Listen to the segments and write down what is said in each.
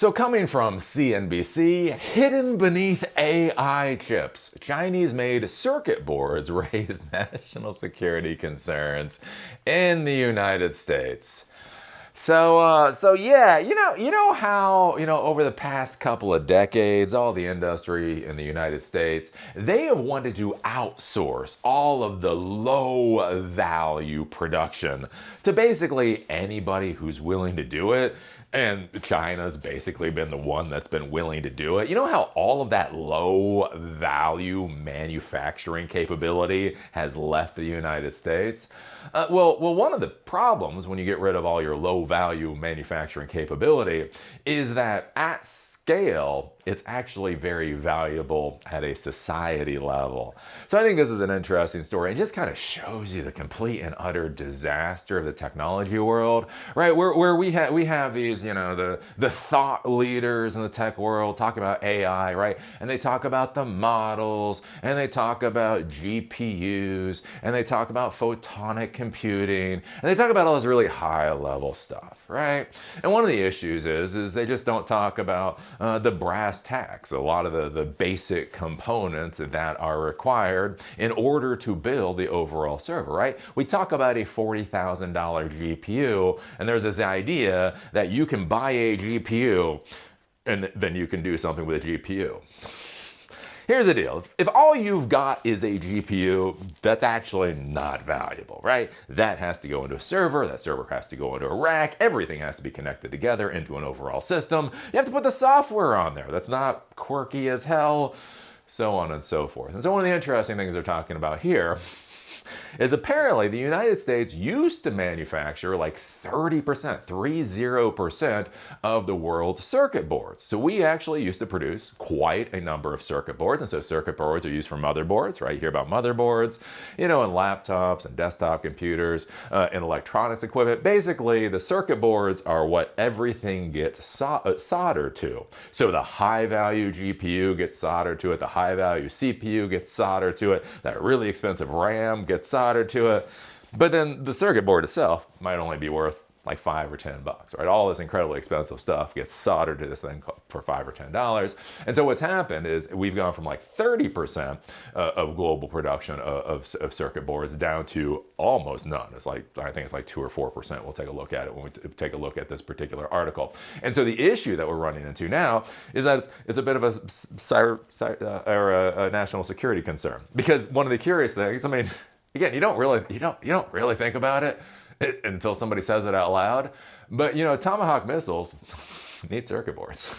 So coming from CNBC, hidden beneath AI chips, Chinese-made circuit boards raise national security concerns in the United States. So yeah, you know how, over the past couple of decades, all the industry in the United States, they have wanted to outsource all of the low value production to basically anybody who's willing to do it. And China's basically been the one that's been willing to do it. You know how all of that low value manufacturing capability has left the United States? Well, one of the problems when you get rid of all your low value manufacturing capability is that at scale, it's actually very valuable at a society level. So I think this is an interesting story. It just kind of shows you the complete and utter disaster of the technology world, right? Where we have these, the thought leaders in the tech world talk about AI, right? And they talk about the models, and they talk about GPUs, and they talk about photonic computing, and they talk about all this really high level stuff, right? And one of the issues is they just don't talk about the brass tacks, a lot of the basic components that are required in order to build the overall server, right? We talk about a $40,000 GPU, and there's this idea that you can buy a GPU and then you can do something with a GPU. Here's the deal. If all you've got is a GPU, that's actually not valuable, right? That has to go into a server, that server has to go into a rack, everything has to be connected together into an overall system. You have to put the software on there. That's not quirky as hell, so on and so forth. And so one of the interesting things they're talking about here is apparently the United States used to manufacture like 30% of the world's circuit boards. So we actually used to produce quite a number of circuit boards. And so circuit boards are used for motherboards, right? You hear about motherboards, in laptops and desktop computers, and electronics equipment. Basically, the circuit boards are what everything gets soldered to. So the high value GPU gets soldered to it, the high value CPU gets soldered to it, that really expensive RAM gets soldered to it. But then the circuit board itself might only be worth like $5 or $10, right? All this incredibly expensive stuff gets soldered to this thing for $5 or $10. And so what's happened is we've gone from like 30% of global production of circuit boards down to almost none. It's like, I think it's like 2 or 4%. We'll take a look at it when we take a look at this particular article. And so the issue that we're running into now is that it's a bit of a national security concern. Because one of the curious things, I mean, again, you don't really think about it until somebody says it out loud. But Tomahawk missiles need circuit boards.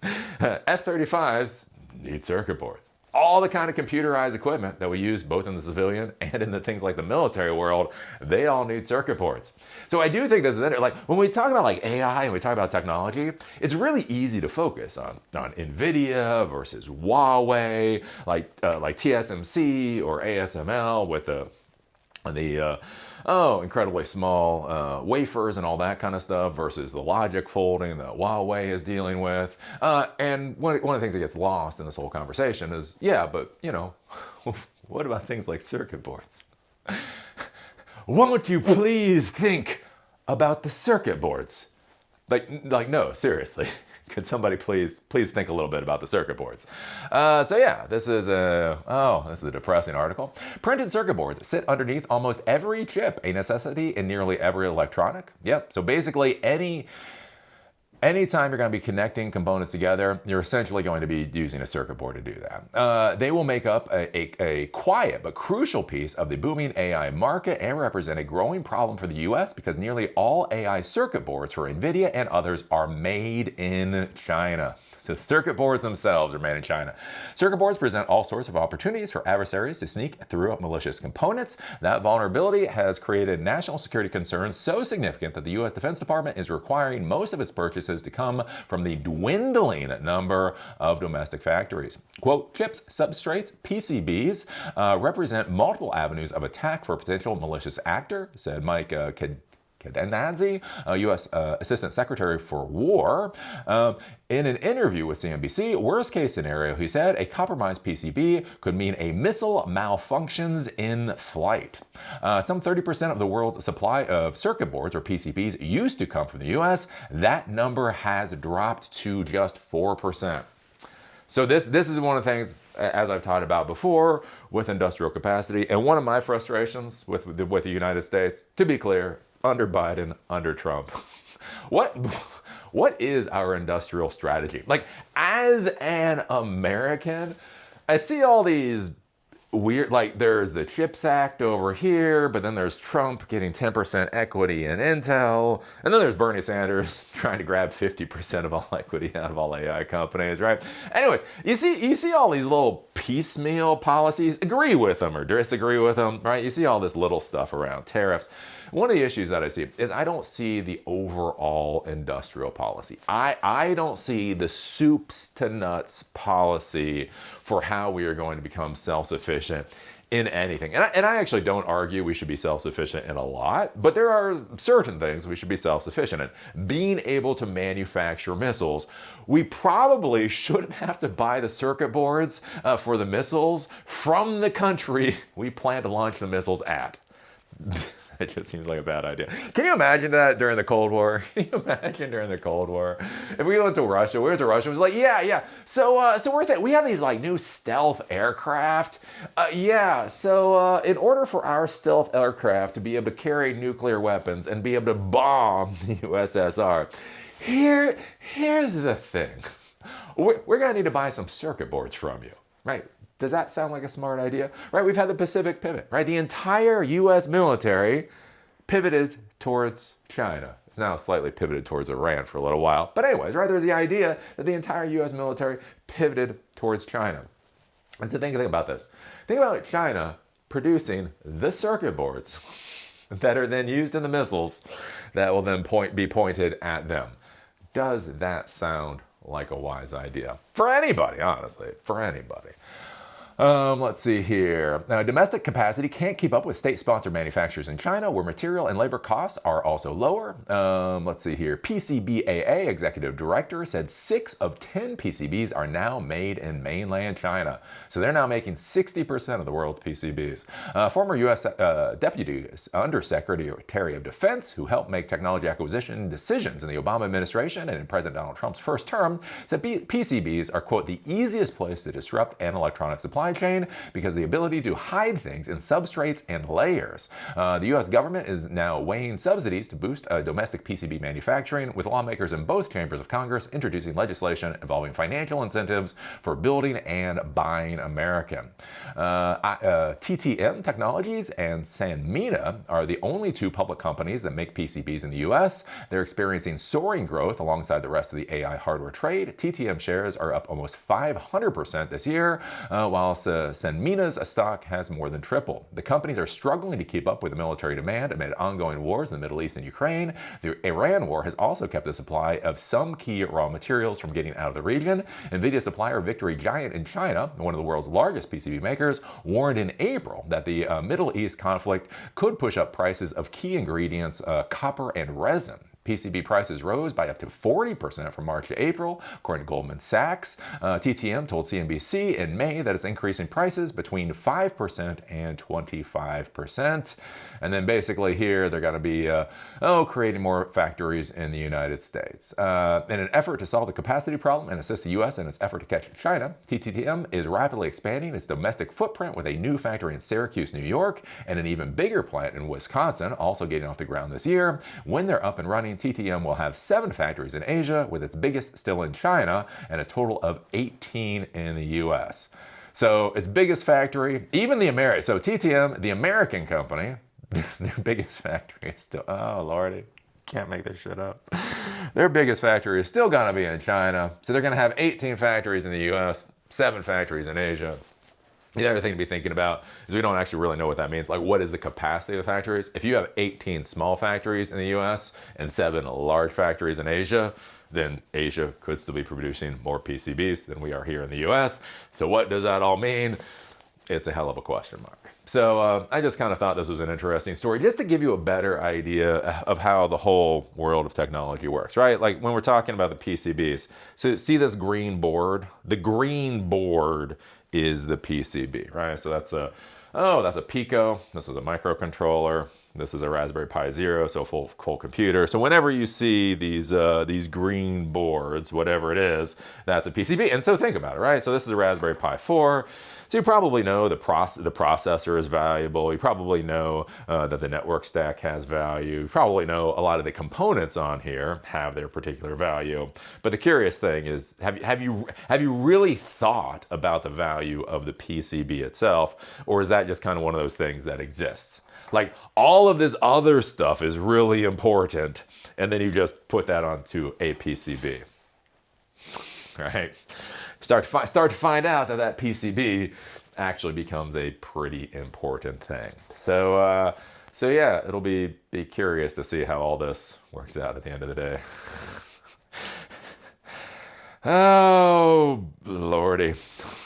F-35s need circuit boards. All the kind of computerized equipment that we use both in the civilian and in the things like the military world, they all need circuit boards. So I do think this is like when we talk about like AI and we talk about technology, it's really easy to focus on NVIDIA versus Huawei, like TSMC or ASML with the incredibly small wafers and all that kind of stuff versus the logic folding that Huawei is dealing with. And one of the things that gets lost in this whole conversation is, yeah, but what about things like circuit boards? Won't you please think about the circuit boards? Like no, seriously. Could somebody please think a little bit about the circuit boards? So yeah, this is a depressing article. Printed circuit boards sit underneath almost every chip, a necessity in nearly every electronic. Yep. So basically, anytime you're going to be connecting components together, you're essentially going to be using a circuit board to do that. They will make up a quiet but crucial piece of the booming AI market and represent a growing problem for the US because nearly all AI circuit boards for NVIDIA and others are made in China. So the circuit boards themselves are made in China. Circuit boards present all sorts of opportunities for adversaries to sneak through malicious components. That vulnerability has created national security concerns so significant that the U.S. Defense Department is requiring most of its purchases to come from the dwindling number of domestic factories. Quote, chips, substrates, PCBs represent multiple avenues of attack for a potential malicious actor, said Mike Ashkenazi, U.S. Assistant Secretary for War. In an interview with CNBC, worst case scenario, he said, a compromised PCB could mean a missile malfunctions in flight. Some 30% of the world's supply of circuit boards, or PCBs, used to come from the U.S. That number has dropped to just 4%. So this is one of the things, as I've talked about before, with industrial capacity, and one of my frustrations with the United States, to be clear, under Biden, under Trump. What is our industrial strategy? Like, as an American, I see all these weird, like, there's the CHIPS Act over here, but then there's Trump getting 10% equity in Intel, and then there's Bernie Sanders trying to grab 50% of all equity out of all AI companies, right? Anyways, you see all these little piecemeal policies, agree with them or disagree with them, right? You see all this little stuff around tariffs. One of the issues that I see is I don't see the overall industrial policy. I don't see the soups to nuts policy for how we are going to become self-sufficient in anything. And I actually don't argue we should be self-sufficient in a lot, but there are certain things we should be self-sufficient in. Being able to manufacture missiles, we probably shouldn't have to buy the circuit boards for the missiles from the country we plan to launch the missiles at. It just seems like a bad idea. Can you imagine that during the Cold War? Can you imagine during the Cold War? If we went to Russia, it was like, yeah. So we have these like new stealth aircraft. In order for our stealth aircraft to be able to carry nuclear weapons and be able to bomb the USSR, here's the thing. We're gonna need to buy some circuit boards from you, right? Does that sound like a smart idea? Right, we've had the Pacific pivot, right? The entire U.S. military pivoted towards China. It's now slightly pivoted towards Iran for a little while. But anyways, right, there's the idea that the entire U.S. military pivoted towards China. And so think about this. Think about China producing the circuit boards that are then used in the missiles that will then be pointed at them. Does that sound like a wise idea? For anybody, honestly, for anybody. Let's see here. Now, domestic capacity can't keep up with state-sponsored manufacturers in China, where material and labor costs are also lower. Let's see here. PCBAA executive director said 6 of 10 PCBs are now made in mainland China. So they're now making 60% of the world's PCBs. Former U.S. Deputy Undersecretary of Defense, who helped make technology acquisition decisions in the Obama administration and in President Donald Trump's first term, said PCBs are, quote, the easiest place to disrupt an electronic supply chain because the ability to hide things in substrates and layers. The U.S. government is now weighing subsidies to boost domestic PCB manufacturing, with lawmakers in both chambers of Congress introducing legislation involving financial incentives for building and buying American. TTM Technologies and Sanmina are the only 2 public companies that make PCBs in the U.S. They're experiencing soaring growth alongside the rest of the AI hardware trade. TTM shares are up almost 500% this year, while Sanmina's stock has more than tripled. The companies are struggling to keep up with the military demand amid ongoing wars in the Middle East and Ukraine. The Iran war has also kept the supply of some key raw materials from getting out of the region. NVIDIA supplier Victory Giant in China, one of the world's largest PCB makers, warned in April that the Middle East conflict could push up prices of key ingredients, copper and resin. PCB prices rose by up to 40% from March to April, according to Goldman Sachs. TTM told CNBC in May that it's increasing prices between 5% and 25%. And then basically here, they're going to be creating more factories in the United States. In an effort to solve the capacity problem and assist the U.S. in its effort to catch China, TTM is rapidly expanding its domestic footprint with a new factory in Syracuse, New York, and an even bigger plant in Wisconsin, also getting off the ground this year. When they're up and running, TTM will have 7 factories in Asia, with its biggest still in China, and a total of 18 in the U.S. So its biggest factory, even the so TTM, the American company, their biggest factory is still, oh lordy, can't make this shit up. Their biggest factory is still gonna be in China. So they're gonna have 18 factories in the U.S., 7 factories in Asia. The other thing to be thinking about is we don't actually really know what that means. Like, what is the capacity of the factories? If you have 18 small factories in the US and 7 large factories in Asia, then Asia could still be producing more PCBs than we are here in the US. So what does that all mean? It's a hell of a question mark. So I just kind of thought this was an interesting story, just to give you a better idea of how the whole world of technology works, right? Like when we're talking about the PCBs. So see this green board? The green board is the PCB, right? So that's a Pico. This is a microcontroller. This is a Raspberry Pi Zero, so a full computer. So whenever you see these green boards, whatever it is, that's a PCB. And so think about it, right? So this is a Raspberry Pi 4. So you probably know the processor is valuable. You probably know that the network stack has value. You probably know a lot of the components on here have their particular value. But the curious thing is, have you really thought about the value of the PCB itself, or is that just kind of one of those things that exists? Like all of this other stuff is really important, and then you just put that onto a PCB, right? Start to find out that PCB actually becomes a pretty important thing. So yeah, it'll be curious to see how all this works out at the end of the day. Oh, Lordy.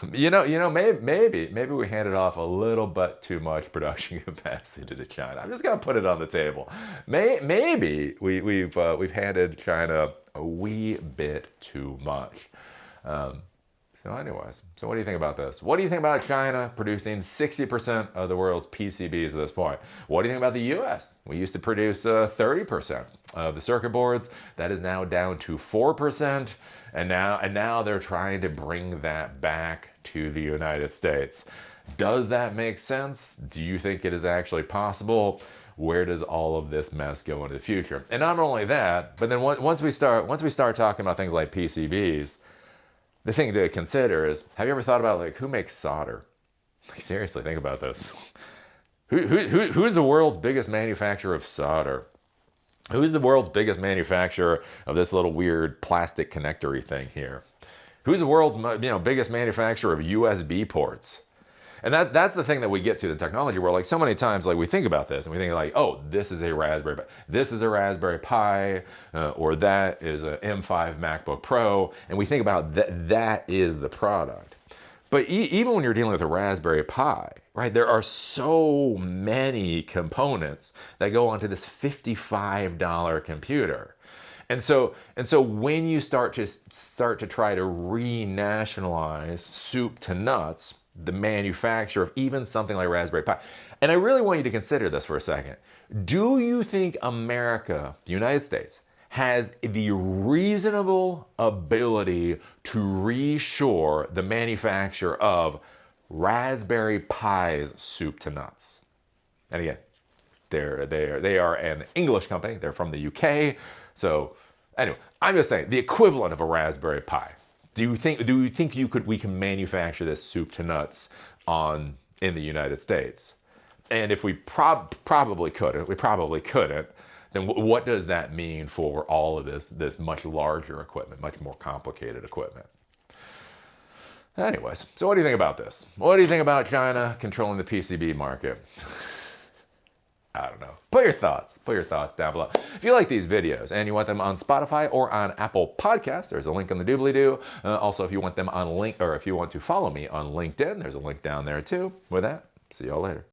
Maybe we handed off a little bit too much production capacity to China. I'm just gonna put it on the table. Maybe we've handed China a wee bit too much. So anyways, so what do you think about this? What do you think about China producing 60% of the world's PCBs at this point? What do you think about the US? We used to produce 30% of the circuit boards. That is now down to 4%. And now they're trying to bring that back to the United States. Does that make sense? Do you think it is actually possible? Where does all of this mess go into the future? And not only that, but then once we start talking about things like PCBs, the thing to consider is, have you ever thought about like who makes solder? Like seriously, think about this. Who's the world's biggest manufacturer of solder? Who's the world's biggest manufacturer of this little weird plastic connectory thing here? Who's the world's biggest manufacturer of USB ports? And that's the thing that we get to the technology world. Like so many times, like we think about this and we think like, oh, this is a Raspberry Pi, this is a Raspberry Pi, or that is a M5 MacBook Pro, and we think about that is the product. But even when you're dealing with a Raspberry Pi, right, there are so many components that go onto this $55 computer. And so when you start to try to renationalize soup to nuts, the manufacture of even something like Raspberry Pi, and I really want you to consider this for a second. Do you think America, the United States, has the reasonable ability to reshore the manufacture of Raspberry Pi's soup to nuts? And again, they are an English company. They're from the UK. So anyway, I'm just saying the equivalent of a Raspberry Pi. Do you think we can manufacture this soup to nuts in the United States? And if we probably couldn't, then what does that mean for all of this much larger equipment, much more complicated equipment? Anyways, so what do you think about this? What do you think about China controlling the PCB market? I don't know. Put your thoughts down below. If you like these videos and you want them on Spotify or on Apple Podcasts, there's a link in the doobly-doo. Also, if you want them on if you want to follow me on LinkedIn, there's a link down there too. With that, see y'all later.